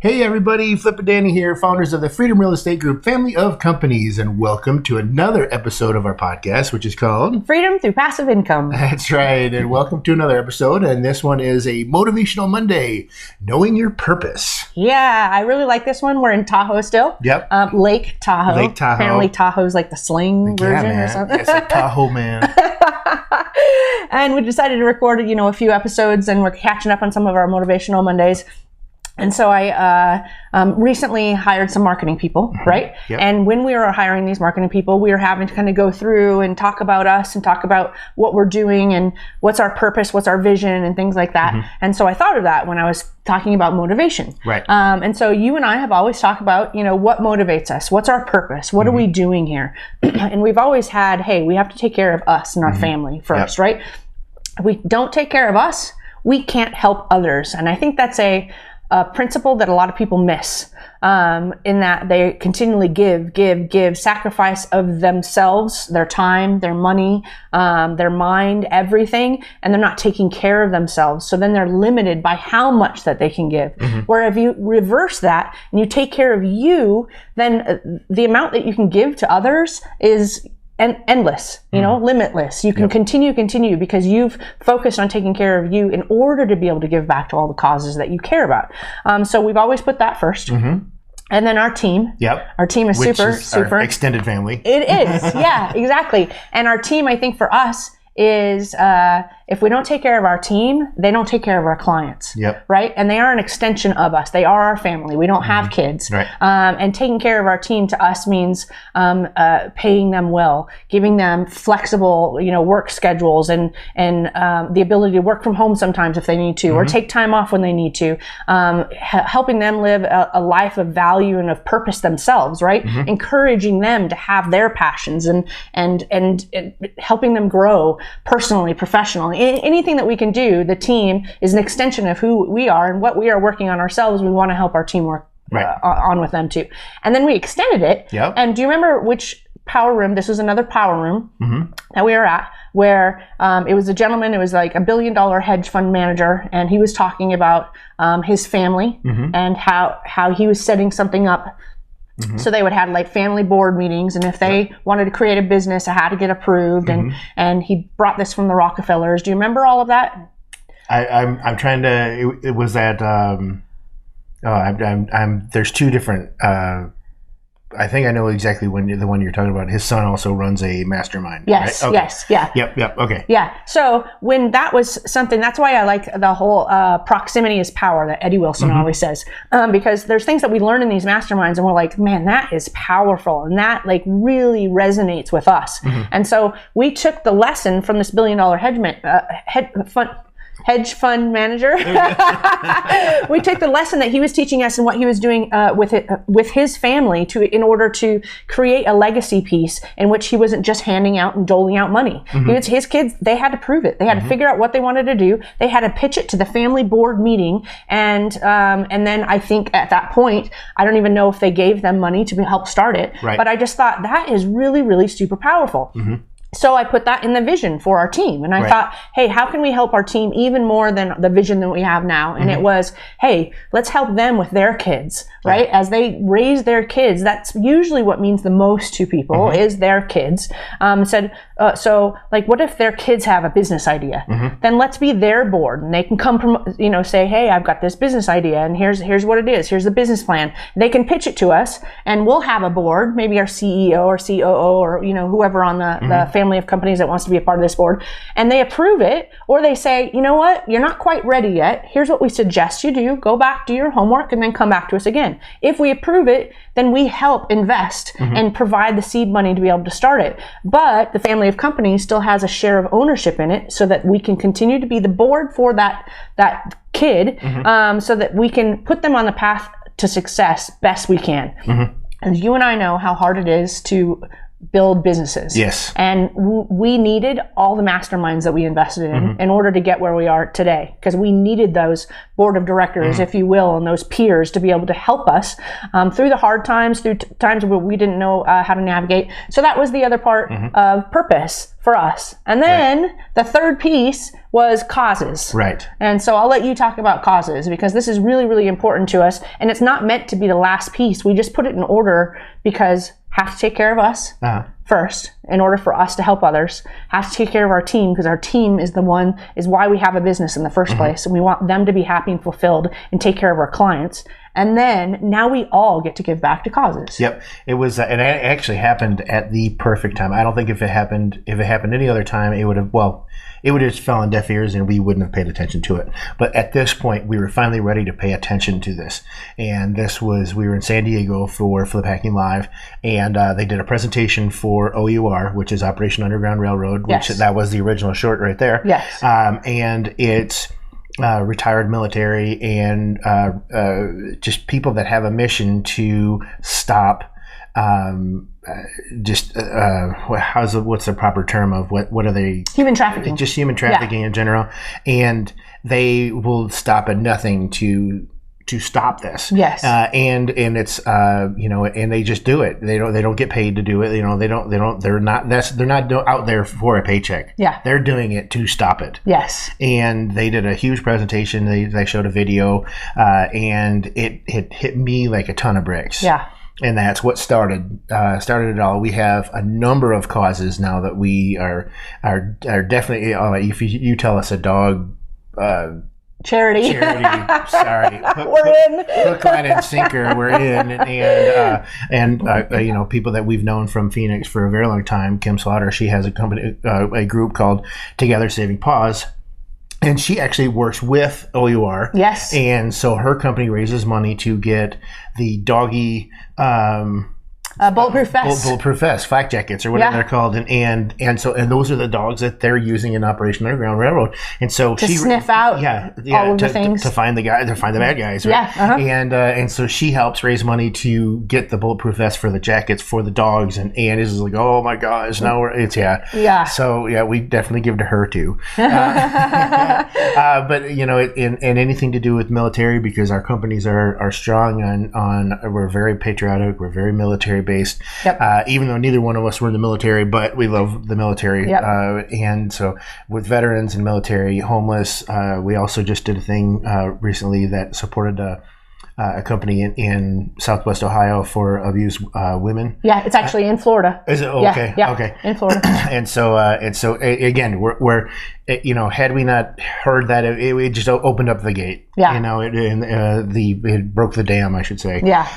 Hey everybody, Flip and Danny here, founders of the Freedom Real Estate Group family of companies, and welcome to another episode of our podcast, which is called Freedom Through Passive Income. That's right, and welcome to another episode, and this one is a Motivational Monday, Knowing Your Purpose. Yeah, I really like this one. We're in Tahoe still. Yep. Lake Tahoe. Lake Tahoe. Apparently Tahoe's like the sling version man. or something. It's a Tahoe, man. And we decided to record, a few episodes, and we're catching up on some of our Motivational Mondays. And so I recently hired some marketing people, right? Yep. And when we were hiring these marketing people, we were having to kind of go through and talk about us and talk about what we're doing and what's our purpose, what's our vision, and things like that. Mm-hmm. And so I thought of that when I was talking about motivation. Right. And so you and I have always talked about, what motivates us? What's our purpose? What are we doing here? And we've always had, hey, we have to take care of us and our family first, right? If we don't take care of us, we can't help others. And I think that's a principle that a lot of people miss, in that they continually give, sacrifice of themselves, their time, their money, their mind, everything, and they're not taking care of themselves. So then they're limited by how much that they can give. Mm-hmm. Where if you reverse that and you take care of you, then the amount that you can give to others is endless, limitless. You can continue because you've focused on taking care of you in order to be able to give back to all the causes that you care about. So we've always put that first. Mm-hmm. And then our team. Yep. Our team is Which super. Our extended family. It is. Yeah, exactly. And our team, I think for us, is if we don't take care of our team, they don't take care of our clients. Yep. Right? And they are an extension of us. They are our family. We don't have kids. Right. And taking care of our team to us means paying them well, giving them flexible, work schedules and the ability to work from home sometimes if they need to, or take time off when they need to, helping them live a life of value and of purpose themselves, right? Mm-hmm. Encouraging them to have their passions and helping them grow personally, professionally. Anything that we can do, the team is an extension of who we are and what we are working on ourselves. We want to help our team work on with them too. And then we extended it. Yep. And do you remember which power room? This was another power room that we were at, where it was a gentleman. It was like $1 billion hedge fund manager, and he was talking about his family and how he was setting something up. Mm-hmm. So they would have like family board meetings, and if they wanted to create a business, it had to get approved. And he brought this from the Rockefellers. Do you remember all of that? I'm trying to. It was that. There's two different. I think I know exactly the one you're talking about. His son also runs a mastermind. Yes, right? Okay. Yes, yeah. Yep, okay. Yeah, so when that was something, that's why I like the whole proximity is power that Eddie Wilson always says. Because there's things that we learn in these masterminds and we're like, man, that is powerful. And that like really resonates with us. And so we took the lesson from this $1 billion hedge fund manager. We took the lesson that he was teaching us and what he was doing with his family in order to create a legacy piece in which he wasn't just handing out and doling out money. His kids, they had to prove it. They had to figure out what they wanted to do. They had to pitch it to the family board meeting, and then I think at that point, I don't even know if they gave them money to help start it. Right. But I just thought that is really, really super powerful. So I put that in the vision for our team. And I thought, hey, how can we help our team even more than the vision that we have now? And it was, hey, let's help them with their kids, right? As they raise their kids, that's usually what means the most to people is their kids. So like, what if their kids have a business idea? Then let's be their board, and they can come from, say, hey, I've got this business idea, and here's what it is. Here's the business plan. They can pitch it to us, and we'll have a board, maybe our CEO or COO or, whoever on the family of companies that wants to be a part of this board, and they approve it, or they say, you know what, you're not quite ready yet. Here's what we suggest you do. Go back, do your homework, and then come back to us again. If we approve it, then we help invest and provide the seed money to be able to start it. But the family of companies still has a share of ownership in it, so that we can continue to be the board for that kid, so that we can put them on the path to success best we can. And you and I know how hard it is to build businesses. Yes. And we needed all the masterminds that we invested in order to get where we are today, because we needed those board of directors, if you will, and those peers to be able to help us through the hard times, through times where we didn't know how to navigate. So that was the other part of purpose for us. And then the third piece was causes. Right. And so I'll let you talk about causes, because this is really, really important to us. And it's not meant to be the last piece. We just put it in order because have to take care of us first in order for us to help others. Have to take care of our team, because our team is why we have a business in the first place. And we want them to be happy and fulfilled and take care of our clients. And then now we all get to give back to causes. Yep. It was, and it actually happened at the perfect time. I don't think if it happened any other time, it would have just fell on deaf ears and we wouldn't have paid attention to it. But at this point, we were finally ready to pay attention to this. And we were in San Diego for Flip Hacking Live, and they did a presentation for OUR, which is Operation Underground Railroad, which that was the original short right there. Yes. And it's retired military and just people that have a mission to stop what's the proper term of what are they? Human trafficking. Just human trafficking in general. And they will stop at nothing to stop this. Yes. And it's and they just do it. They don't get paid to do it. They're not out there for a paycheck. Yeah. They're doing it to stop it. Yes. And they did a huge presentation. They showed a video, and it hit me like a ton of bricks. Yeah. And that's what started it all. We have a number of causes now that we are definitely. If you tell us a dog charity. Sorry, We're in. Hook, line, and sinker. We're in, and people that we've known from Phoenix for a very long time. Kim Slaughter, she has a group called Together Saving Paws. And she actually works with OUR. Yes. And so her company raises money to get the doggy Bulletproof Vest. Bulletproof Vest, flak jackets, or whatever they're called, and those are the dogs that they're using in Operation Underground Railroad, and so to sniff out all of the things to find the bad guys, right? And so she helps raise money to get the Bulletproof Vest for the jackets for the dogs, and is like, oh my gosh, now so we definitely give to her too, but in anything to do with military, because our companies are strong on we're very patriotic, we're very military based, even though neither one of us were in the military, but we love the military. And so with veterans and military, homeless, we also just did a thing recently that supported a company in Southwest Ohio for abused women. Yeah, it's actually in Florida. Is it? Okay. Yeah, okay. In Florida. And so again, we're had we not heard that, it just opened up the gate. Yeah. It broke the dam, I should say. Yeah.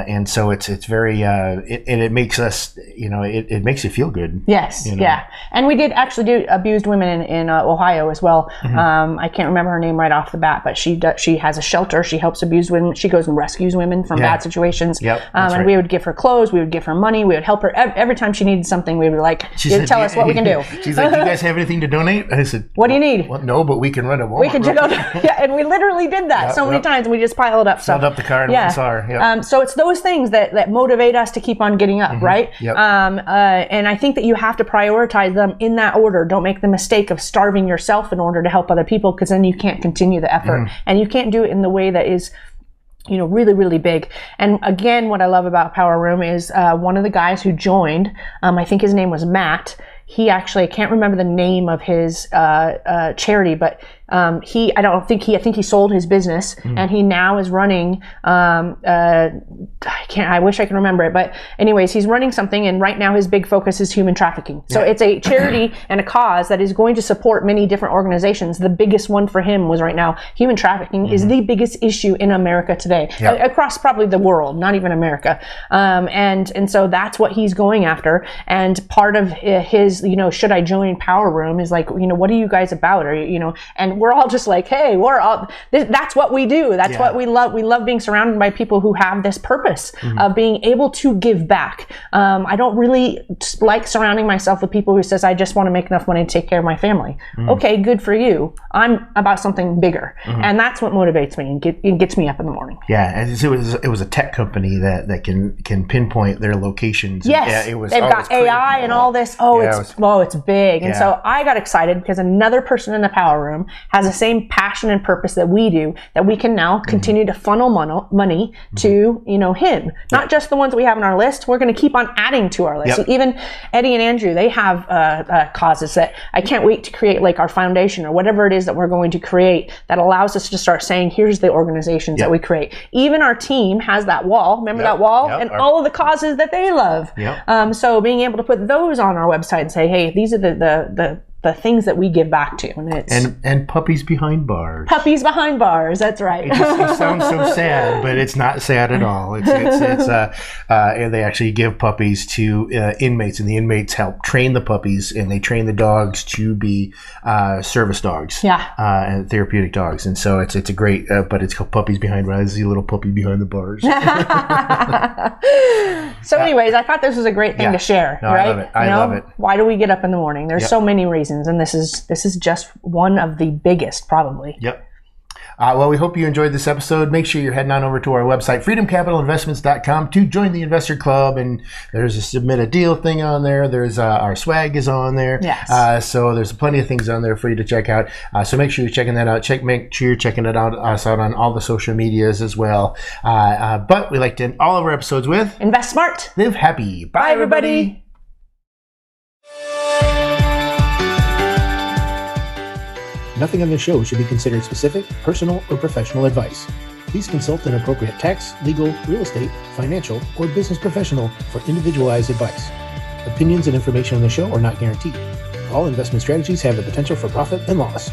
And so it's very it makes us it makes you feel good. Yes. Yeah. And we did actually do abused women in Ohio as well. I can't remember her name right off the bat, but she has a shelter. She helps abused women. She goes and rescues women from bad situations. Yep. And we would give her clothes. We would give her money. We would help her every time she needed something. We would tell us what we can do. She's like, "Do you guys have anything to donate?" I said, "What do you need?" Well, no, but we can rent a Walmart. We can and we literally did that so many times, and we just piled up stuff. Filled up the car and went and saw her. Yep. So it's those things that motivate us to keep on getting up, right? Yep. And I think that you have to prioritize them in that order. Don't make the mistake of starving yourself in order to help other people, because then you can't continue the effort, and you can't do it in the way that is really, really big. And again, what I love about Power Room is one of the guys who joined, I think his name was Matt. He actually, I can't remember the name of his charity, but I think he sold his business, and he now is running, I wish I could remember it, but anyways, he's running something, and right now his big focus is human trafficking. So it's a charity and a cause that is going to support many different organizations. The biggest one for him was right now, human trafficking is the biggest issue in America today, across probably the world, not even America. And so that's what he's going after. And part of his, should I join Power Room is like, what are you guys about? And we're all just like, hey, that's what we do. That's what we love. We love being surrounded by people who have this purpose of being able to give back. I don't really like surrounding myself with people who says, I just want to make enough money to take care of my family. Okay, good for you. I'm about something bigger. And that's what motivates me and gets me up in the morning. Yeah, and it was a tech company that can pinpoint their locations. Yes, they've got AI and all this. It's big. And so I got excited because another person in the power room has the same passion and purpose that we do, that we can now continue to funnel money to, him. Not just the ones that we have on our list. We're going to keep on adding to our list. So even Eddie and Andrew, they have causes that I can't wait to create, like our foundation or whatever it is that we're going to create that allows us to start saying, here's the organizations that we create. Even our team has that wall. Remember that wall? And all of the causes that they love. So being able to put those on our website and say, hey, these are the things that we give back to, and puppies behind bars. Puppies behind bars. That's right. It sounds so sad, but it's not sad at all. It's they actually give puppies to inmates, and the inmates help train the puppies, and they train the dogs to be service dogs, and therapeutic dogs. And so it's a great, but it's called Puppies Behind Bars. The little puppy behind the bars. So, anyways, I thought this was a great thing to share. No, right? I love it. Why do we get up in the morning? There's so many reasons. And this is just one of the biggest, probably. Well, we hope you enjoyed this episode. Make sure you're heading on over to our website, freedomcapitalinvestments.com, to join the investor club. And there's a submit a deal thing on there. There's our swag is on there. So there's plenty of things on there for you to check out. So make sure you're checking that out. Make sure you're checking us out on all the social medias as well. But we like to end all of our episodes with invest smart, live happy. Bye, everybody. Nothing on this show should be considered specific, personal, or professional advice. Please consult an appropriate tax, legal, real estate, financial, or business professional for individualized advice. Opinions and information on the show are not guaranteed. All investment strategies have the potential for profit and loss.